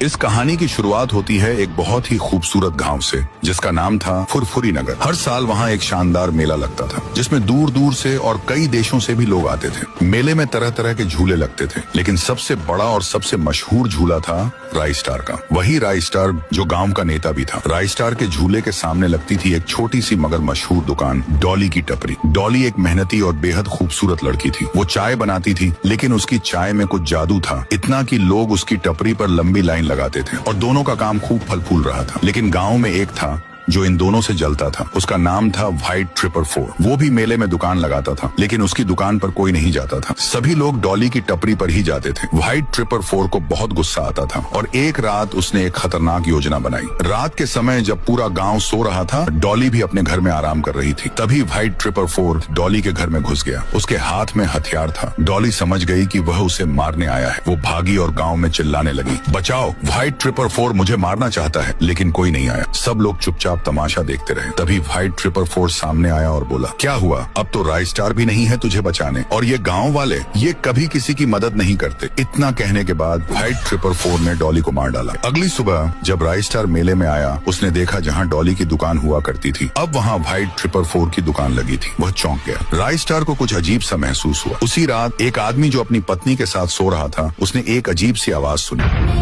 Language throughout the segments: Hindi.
इस कहानी की शुरुआत होती है एक बहुत ही खूबसूरत गांव से, जिसका नाम था फुरफुरी नगर। हर साल वहाँ एक शानदार मेला लगता था, जिसमें दूर दूर से और कई देशों से भी लोग आते थे। मेले में तरह तरह के झूले लगते थे, लेकिन सबसे बड़ा और सबसे मशहूर झूला था राई स्टार का। वही राई स्टार जो गांव का नेता भी था। राई स्टार के झूले के सामने लगती थी एक छोटी सी मगर मशहूर दुकान, डॉली की टपरी। डॉली एक मेहनती और बेहद खूबसूरत लड़की थी। वो चाय बनाती थी, लेकिन उसकी चाय में कुछ जादू था, इतना कि लोग उसकी टपरी पर लंबी लाइन लगाते थे और दोनों का काम खूब फल फूल रहा था। लेकिन गांव में एक था जो इन दोनों से जलता था। उसका नाम था व्हाइट 444। वो भी मेले में दुकान लगाता था, लेकिन उसकी दुकान पर कोई नहीं जाता था। सभी लोग डॉली की टपरी पर ही जाते थे। व्हाइट 444 को बहुत गुस्सा आता था और एक रात उसने एक खतरनाक योजना बनाई। रात के समय जब पूरा गांव सो रहा था, डॉली भी अपने घर में आराम कर रही थी। तभी व्हाइट 444 डॉली के घर में घुस गया। उसके हाथ में हथियार था। डॉली समझ गई कि वह उसे मारने आया है। वो भागी और गाँव में चिल्लाने लगी, बचाओ, व्हाइट 444 मुझे मारना चाहता है। लेकिन कोई नहीं आया। सब लोग चुपचाप तमाशा देखते रहे। तभी व्हाइट 444 सामने आया और बोला, क्या हुआ? अब तो राई स्टार भी नहीं है तुझे बचाने, और ये गांव वाले ये कभी किसी की मदद नहीं करते। इतना कहने के बाद व्हाइट 444 ने डॉली को मार डाला। अगली सुबह जब राई स्टार मेले में आया, उसने देखा जहाँ डॉली की दुकान हुआ करती थी, अब वहाँ व्हाइट 444 की दुकान लगी थी। वह चौंक गया। राई स्टार को कुछ अजीब सा महसूस हुआ। उसी रात एक आदमी जो अपनी पत्नी के साथ सो रहा था, उसने एक अजीब सी आवाज सुनी।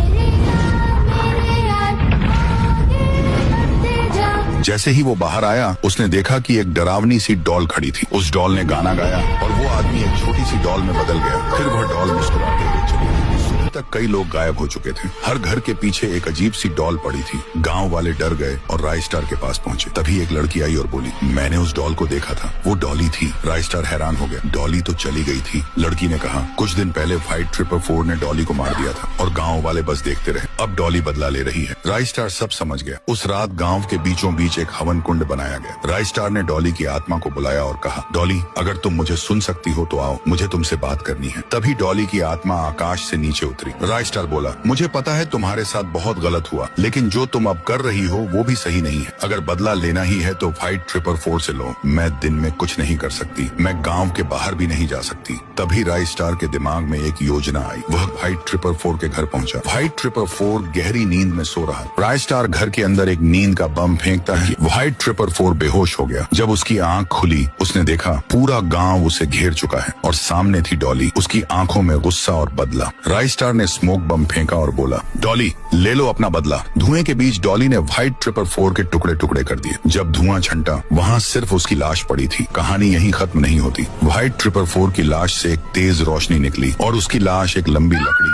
जैसे ही वो बाहर आया, उसने देखा कि एक डरावनी सी डॉल खड़ी थी। उस डॉल ने गाना गाया और वो आदमी एक छोटी सी डॉल में बदल गया। फिर वह डॉल मुस्कुराते हुए चली गई। सुबह तक कई लोग गायब हो चुके थे। हर घर के पीछे एक अजीब सी डॉल पड़ी थी। गांव वाले डर गए और राई स्टार के पास पहुंचे। तभी एक लड़की आई और बोली, मैंने उस डॉल को देखा था, वो डॉली थी। राई स्टार हैरान हो गया। डॉली तो चली गई थी। लड़की ने कहा, कुछ दिन पहले व्हाइट 444 ने डॉली को मार दिया था और गाँव वाले बस देखते रहे। अब डॉली बदला ले रही है। राई स्टार सब समझ गया। उस रात गांव के बीचों बीच एक हवन कुंड बनाया गया। राई स्टार ने डॉली की आत्मा को बुलाया और कहा, डॉली, अगर तुम मुझे सुन सकती हो तो आओ, मुझे तुमसे बात करनी है। तभी डॉली की आत्मा आकाश से नीचे उतरी। राई स्टार बोला, मुझे पता है तुम्हारे साथ बहुत गलत हुआ, लेकिन जो तुम अब कर रही हो वो भी सही नहीं है। अगर बदला लेना ही है तो व्हाइट 444 से लो। मैं दिन में कुछ नहीं कर सकती, मैं गांव के बाहर भी नहीं जा सकती। तभी राई स्टार के दिमाग में एक योजना आई। वह व्हाइट 444 के घर पहुंचा। व्हाइट 444 गहरी नींद में सो रहा। राई स्टार घर के अंदर एक नींद का बम फेंकता है। व्हाइट 444 बेहोश हो गया। जब उसकी आंख खुली, उसने देखा पूरा गांव उसे घेर चुका है और सामने थी डॉली। उसकी आंखों में गुस्सा और बदला। राई स्टार ने स्मोक बम फेंका और बोला, डॉली, ले लो अपना बदला। धुएं के बीच डॉली ने व्हाइट 444 के टुकड़े टुकड़े कर दिए। जब धुआं छंटा, वहाँ सिर्फ उसकी लाश पड़ी थी। कहानी यहीं खत्म नहीं होती। व्हाइट 444 की लाश से एक तेज रोशनी निकली और उसकी लाश एक लंबी लकड़ी